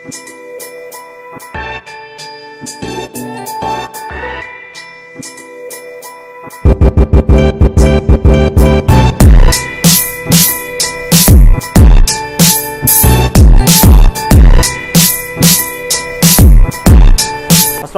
अस्सलाम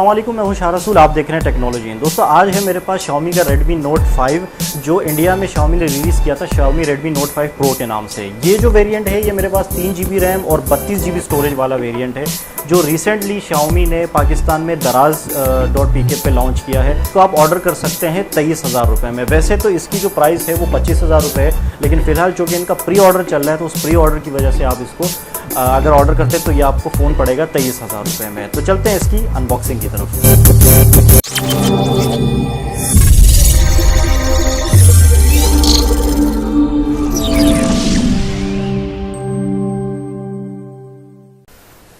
वालेकुम, मैं हूं शाह रसूल, आप देख रहे हैं टेक्नोलॉजी। दोस्तों आज है मेरे पास Xiaomi का Redmi Note 5 जो इंडिया में Xiaomi ने रिलीज़ किया था Xiaomi Redmi Note 5 Pro के नाम से। ये जो वेरिएंट है ये मेरे पास 3 GB रैम और 32 GB स्टोरेज वाला वेरिएंट है जो रिसेंटली Xiaomi ने पाकिस्तान में daraz.pk पे लॉन्च किया है। तो आप ऑर्डर कर सकते हैं 23,000 रुपये में। वैसे तो इसकी जो प्राइस है वो 25,000 रुपये है, लेकिन फ़िलहाल चूँकि इनका प्री ऑर्डर चल रहा है तो उस प्री ऑर्डर की वजह से आप इसको अगर ऑर्डर करते हैं तो ये आपको फ़ोन पड़ेगा 23,000 रुपये में। तो चलते हैं इसकी अनबॉक्सिंग की तरफ।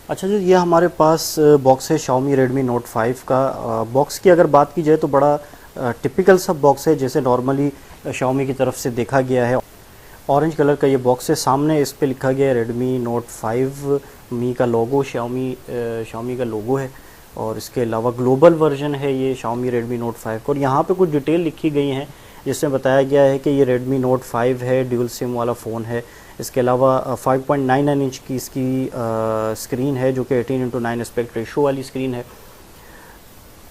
अच्छा जी, ये हमारे पास बॉक्स है Xiaomi Redmi Note 5 का। बॉक्स की अगर बात की जाए तो बड़ा टिपिकल सा बॉक्स है जैसे नॉर्मली Xiaomi की तरफ से देखा गया है। ऑरेंज कलर का ये बॉक्स है, सामने इस पे लिखा गया है Redmi Note 5 मी का लोगो, Xiaomi का लोगो है। और इसके अलावा ग्लोबल वर्जन है ये Xiaomi Redmi Note 5 और यहाँ पे कुछ डिटेल लिखी गई हैं जिसमें बताया गया है कि ये Redmi Note 5 है, ड्यूल सिम वाला फ़ोन है। इसके अलावा 5.99 इंच की इसकी स्क्रीन है जो कि 18:9 एस्पेक्ट रेशो वाली स्क्रीन है।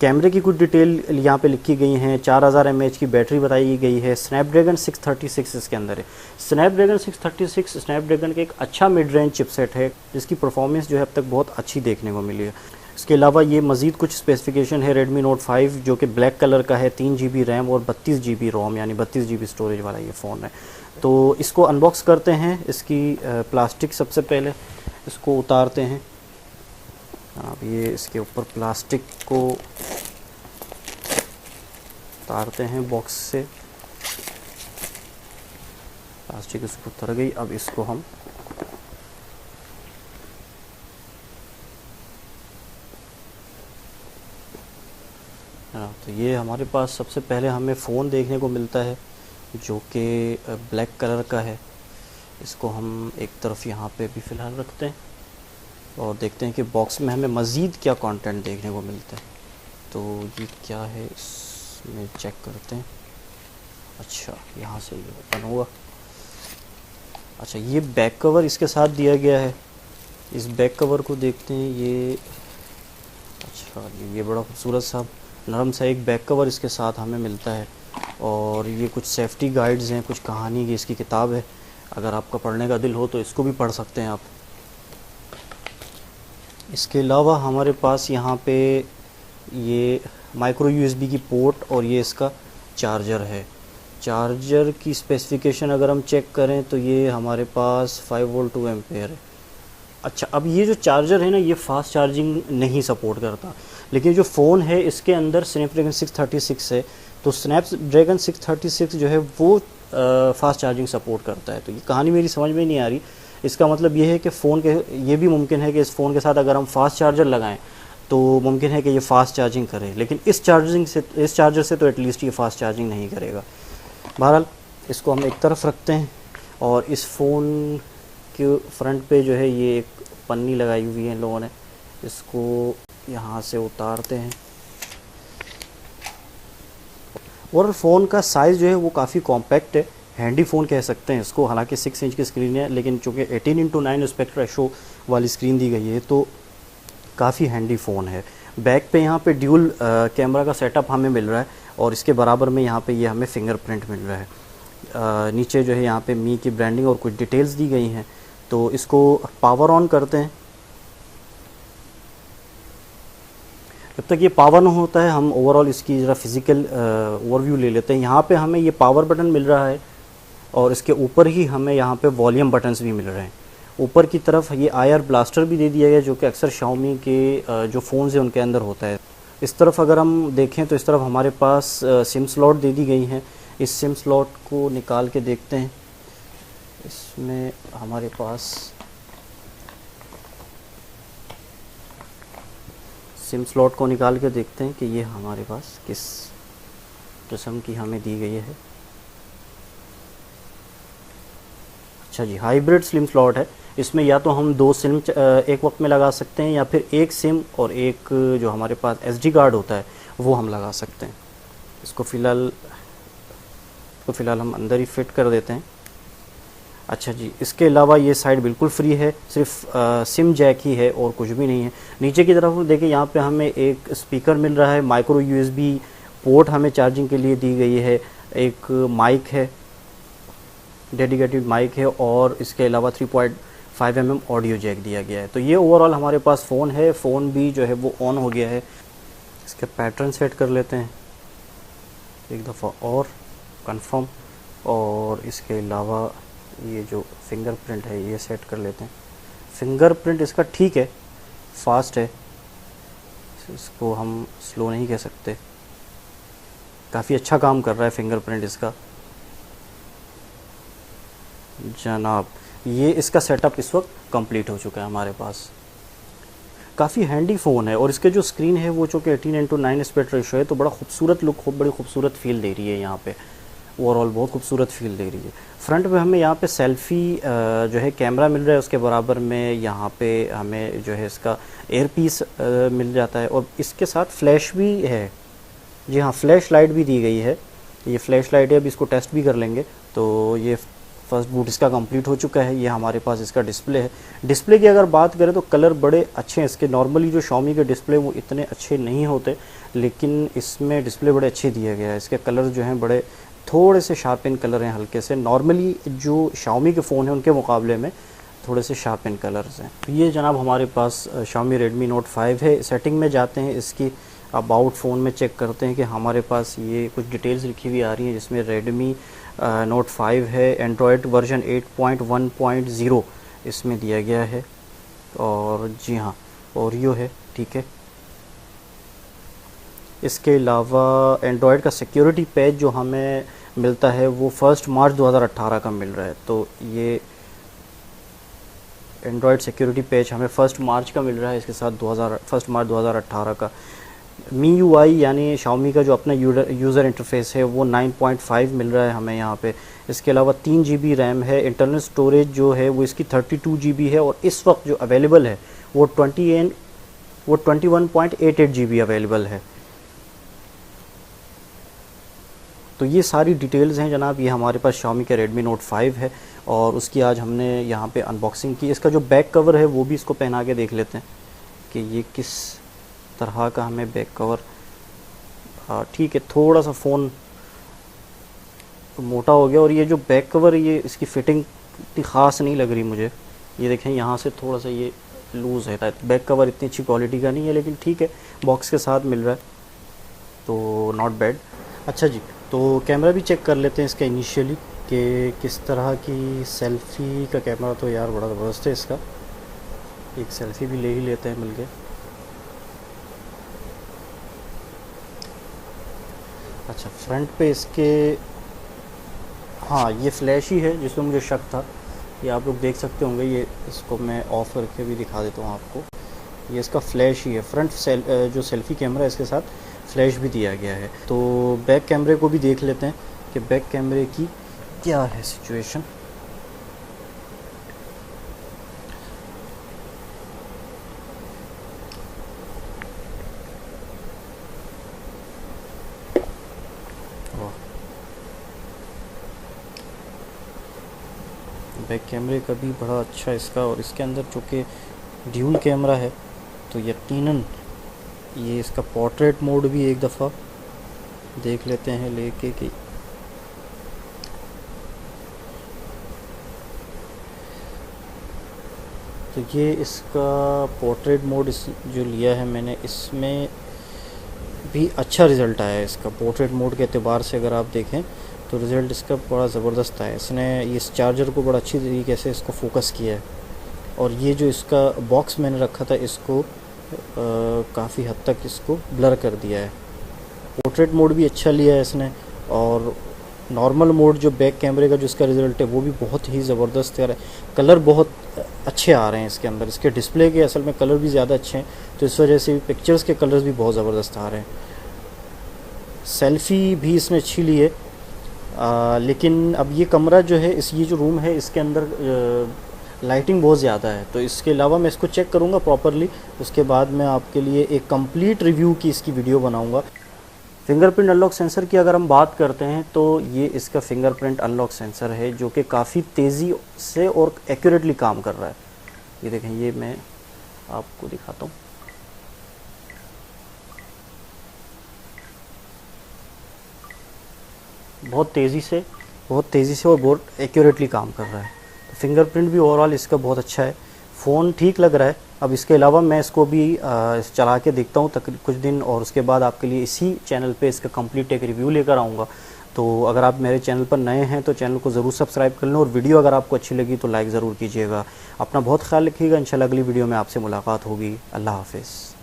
कैमरे की कुछ डिटेल यहाँ पे लिखी गई हैं। 4000 mAh की बैटरी बताई गई है। स्नैपड्रैगन 636 इसके अंदर है। स्नैपड्रैगन 636 स्नैपड्रैगन का एक अच्छा मिड रेंज चिपसेट है जिसकी परफॉर्मेंस जो है अब तक बहुत अच्छी देखने को मिली है। इसके अलावा ये मज़ीद कुछ स्पेसिफिकेशन है Redmi Note 5 जो कि ब्लैक कलर का है, 3 GB रैम और 32 GB रोम यानी 32 GB स्टोरेज वाला ये फ़ोन है। तो इसको अनबॉक्स करते हैं। इसकी प्लास्टिक सबसे पहले इसको उतारते हैं। अब ये इसके ऊपर प्लास्टिक को उतारते हैं बॉक्स से। प्लास्टिक इसको उतर गई। अब इसको हम तो ये हमारे पास सबसे पहले हमें फ़ोन देखने को मिलता है जो कि ब्लैक कलर का है। इसको हम एक तरफ यहाँ पे भी फ़िलहाल रखते हैं और देखते हैं कि बॉक्स में हमें मज़ीद क्या कंटेंट देखने को मिलता है। तो ये क्या है इसमें चेक करते हैं। अच्छा, यहाँ से ये ओपन होगा। अच्छा, ये बैक कवर इसके साथ दिया गया है। इस बैक कवर को देखते हैं। ये अच्छा, ये बड़ा खूबसूरत सा नरम सा एक बैक कवर इसके साथ हमें मिलता है। और ये कुछ सेफ्टी गाइड्स हैं, कुछ कहानी की इसकी किताब है। अगर आपका पढ़ने का दिल हो तो इसको भी पढ़ सकते हैं आप। इसके अलावा हमारे पास यहाँ पे ये माइक्रो USB की पोर्ट और ये इसका चार्जर है। चार्जर की स्पेसिफिकेशन अगर हम चेक करें तो ये हमारे पास 5 वोल्ट 2 एम्पेयर है। अच्छा, अब ये जो चार्जर है ना ये फास्ट चार्जिंग नहीं सपोर्ट करता, लेकिन जो फ़ोन है इसके अंदर स्नैपड्रैगन 636 है। तो स्नैपड्रैगन 636 जो है वो फास्ट चार्जिंग सपोर्ट करता है। तो ये कहानी मेरी समझ में नहीं आ रही। इसका मतलब ये है कि फ़ोन के ये भी मुमकिन है कि इस फ़ोन के साथ अगर हम फास्ट चार्जर लगाएं तो मुमकिन है कि ये फ़ास्ट चार्जिंग करे, लेकिन इस चार्जर से तो एटलीस्ट ये फ़ास्ट चार्जिंग नहीं करेगा। बहरहाल इसको हम एक तरफ रखते हैं और इस फ़ोन के फ्रंट पे जो है ये एक पन्नी लगाई हुई है इन लोगों ने। इसको यहाँ से उतारते हैं और फ़ोन का साइज़ जो है वो काफ़ी कॉम्पैक्ट है। हैंडी फ़ोन कह सकते हैं इसको। हालांकि 6 इंच की स्क्रीन है, लेकिन चूँकि 18:9 एस्पेक्ट रेशो वाली स्क्रीन दी गई है तो काफ़ी हैंडी फ़ोन है। बैक पे यहाँ पे ड्यूल कैमरा का सेटअप हमें मिल रहा है और इसके बराबर में यहाँ पे ये हमें फिंगरप्रिंट मिल रहा है। नीचे जो है यहाँ पे मी की ब्रांडिंग और कुछ डिटेल्स दी गई हैं। तो इसको पावर ऑन करते हैं। जब तक ये पावर न होता है हम ओवरऑल इसकी ज़रा फिज़िकल ओवरव्यू ले लेते हैं। यहाँ पे हमें ये पावर बटन मिल रहा है और इसके ऊपर ही हमें यहाँ पे वॉल्यूम बटन्स भी मिल रहे हैं। ऊपर की तरफ ये IR ब्लास्टर भी दे दिया गया जो कि अक्सर Xiaomi के जो फ़ोन्स हैं उनके अंदर होता है। इस तरफ अगर हम देखें तो इस तरफ हमारे पास सिम स्लॉट दे दी गई हैं। इस सिम स्लॉट को निकाल के देखते हैं। इसमें हमारे पास सिम स्लॉट को निकाल के देखते हैं कि ये हमारे पास किस किस्म की हमें दी गई है। अच्छा जी, हाइब्रिड स्लिम स्लॉट है। इसमें या तो हम दो सिम एक वक्त में लगा सकते हैं, या फिर एक सिम और एक जो हमारे पास एसडी कार्ड होता है वो हम लगा सकते हैं। इसको फ़िलहाल हम अंदर ही फिट कर देते हैं। अच्छा जी, इसके अलावा ये साइड बिल्कुल फ्री है, सिर्फ सिम जैक ही है और कुछ भी नहीं है। नीचे की तरफ देखिए, यहाँ पे हमें एक स्पीकर मिल रहा है, माइक्रो यूएसबी पोर्ट हमें चार्जिंग के लिए दी गई है, एक माइक है, डेडिकेटेड माइक है, और इसके अलावा 3.5 mm ऑडियो जैक दिया गया है। तो ये ओवरऑल हमारे पास फ़ोन है। फ़ोन भी जो है वो ऑन हो गया है। इसके पैटर्न सेट कर लेते हैं एक दफ़ा और कंफर्म, और इसके अलावा ये जो फिंगरप्रिंट है ये सेट कर लेते हैं। फिंगरप्रिंट इसका ठीक है, फास्ट है, इसको हम स्लो नहीं कह सकते, काफ़ी अच्छा काम कर रहा है फिंगरप्रिंट इसका जनाब। ये इसका सेटअप इस वक्त कंप्लीट हो चुका है हमारे पास। काफ़ी हैंडी फ़ोन है, और इसके जो स्क्रीन है वो जो कि 18:9 एस्पेक्ट रेशो है, तो बड़ा खूबसूरत लुक, बड़ी खूबसूरत फील दे रही है यहाँ पे। ओवरऑल बहुत खूबसूरत फील दे रही है। फ्रंट पे हमें यहाँ पे सेल्फ़ी जो है कैमरा मिल रहा है, उसके बराबर में यहाँ पे हमें जो है इसका एयर पीस मिल जाता है, और इसके साथ फ्लैश भी है। जी हाँ, फ्लैश लाइट भी दी गई है। ये फ्लैश लाइट है, अभी इसको टेस्ट भी कर लेंगे। तो ये फर्स्ट बूट इसका कंप्लीट हो चुका है। ये हमारे पास इसका डिस्प्ले है। डिस्प्ले की अगर बात करें तो कलर बड़े अच्छे हैं इसके। नॉर्मली जो Xiaomi के डिस्प्ले वो इतने अच्छे नहीं होते, लेकिन इसमें डिस्प्ले बड़े अच्छे दिए गए हैं। इसके कलर जो हैं बड़े थोड़े से शार्प इन कलर हैं, हल्के से। नॉर्मली जो Xiaomi के फ़ोन हैं उनके मुकाबले में थोड़े से शार्प इन कलर्स हैं। ये जनाब हमारे पास Xiaomi Redmi Note 5 है। सेटिंग में जाते हैं, इसकी अबाउट फ़ोन में चेक करते हैं कि हमारे पास ये कुछ डिटेल्स लिखी हुई आ रही हैं, जिसमें Redmi Note 5 है, एंड्रॉयड वर्जन 8.1.0 इसमें दिया गया है, और जी हाँ ओरियो है, ठीक है। इसके अलावा एंड्रॉयड का सिक्योरिटी पैच जो हमें मिलता है वो 1 मार्च 2018 का मिल रहा है। तो ये एंड्रॉयड सिक्योरिटी पैच हमें 1 मार्च का मिल रहा है, इसके साथ 1 मार्च 2018 का। MIUI यानी Xiaomi का जो अपना यूज़र इंटरफेस है वो 9.5 मिल रहा है हमें यहाँ पे। इसके अलावा 3 GB रैम है। इंटरनल स्टोरेज जो है वो इसकी 32 GB है, और इस वक्त जो अवेलेबल है वो 21.88 GB अवेलेबल है। तो ये सारी डिटेल्स हैं जनाब। ये हमारे पास Xiaomi का Redmi Note 5 है, और उसकी आज हमने यहाँ पे अनबॉक्सिंग की। इसका जो बैक कवर है वो भी इसको पहना के देख लेते हैं कि ये किस तरह का हमें बैक कवर। ठीक है, थोड़ा सा फ़ोन मोटा हो गया, और ये जो बैक कवर है ये इसकी फ़िटिंग इतनी ख़ास नहीं लग रही मुझे। ये देखें, यहाँ से थोड़ा सा ये लूज़ है। बैक कवर इतनी अच्छी क्वालिटी का नहीं है, लेकिन ठीक है, बॉक्स के साथ मिल रहा है तो नॉट बैड। अच्छा जी, तो कैमरा भी चेक कर लेते हैं इसका इनिशियली कि किस तरह की। सेल्फ़ी का कैमरा तो यार बड़ा ज़बरदस्त है इसका। एक सेल्फ़ी भी ले ही लेते हैं मिल के। अच्छा, फ्रंट पे इसके हाँ ये फ्लैश ही है जिसमें मुझे शक था। ये आप लोग देख सकते होंगे, ये इसको मैं ऑफ़ करके भी दिखा देता हूँ आपको। ये इसका फ्लैश ही है। फ्रंट जो सेल्फ़ी कैमरा है इसके साथ फ्लैश भी दिया गया है। तो बैक कैमरे को भी देख लेते हैं कि बैक कैमरे की क्या है सिचुएशन। बैक कैमरे का भी बड़ा अच्छा इसका, और इसके अंदर चूँकि ड्यूल कैमरा है तो यकीनन ये इसका पोर्ट्रेट मोड भी एक दफ़ा देख लेते हैं लेके कि तो ये इसका पोर्ट्रेट मोड जो लिया है मैंने, इसमें भी अच्छा रिज़ल्ट आया है इसका। पोर्ट्रेट मोड के एतबार से अगर आप देखें तो रिज़ल्ट इसका बड़ा ज़बरदस्त आया है। इसने इस चार्जर को बड़ा अच्छी तरीके से इसको फोकस किया है, और ये जो इसका बॉक्स मैंने रखा था इसको काफ़ी हद तक इसको ब्लर कर दिया है। पोर्ट्रेट मोड भी अच्छा लिया है इसने, और नॉर्मल मोड जो बैक कैमरे का जो इसका रिज़ल्ट है वो भी बहुत ही ज़बरदस्त है। कलर बहुत अच्छे आ रहे हैं इसके अंदर। इसके डिस्प्ले के असल में कलर भी ज़्यादा अच्छे हैं, तो इस वजह से पिक्चर्स के कलर्स भी बहुत ज़बरदस्त आ रहे हैं। सेल्फ़ी भी इसने अच्छी ली है, लेकिन अब ये कमरा जो है, ये जो रूम है, इसके अंदर लाइटिंग बहुत ज़्यादा है, तो इसके अलावा मैं इसको चेक करूँगा प्रॉपरली। उसके बाद मैं आपके लिए एक कंप्लीट रिव्यू की इसकी वीडियो बनाऊँगा। फिंगरप्रिंट अनलॉक सेंसर की अगर हम बात करते हैं तो ये इसका फिंगरप्रिंट अनलॉक सेंसर है जो कि काफ़ी तेज़ी से और एक्यूरेटली काम कर रहा है। ये देखें, ये मैं आपको दिखाता हूँ। बहुत तेज़ी से और बहुत एक्यूरेटली काम कर रहा है। तो फिंगरप्रिंट भी ओवरऑल इसका बहुत अच्छा है। फ़ोन ठीक लग रहा है। अब इसके अलावा मैं इसको भी चला के देखता हूँ कुछ दिन, और उसके बाद आपके लिए इसी चैनल पे इसका कंप्लीट एक रिव्यू लेकर आऊँगा। तो अगर आप मेरे चैनल पर नए हैं तो चैनल को ज़रूर सब्सक्राइब कर लें, और वीडियो अगर आपको अच्छी लगी तो लाइक ज़रूर कीजिएगा। अपना बहुत ख्याल रखिएगा। इंशाल्लाह अगली वीडियो में आपसे मुलाकात होगी। अल्लाह हाफ़िज़।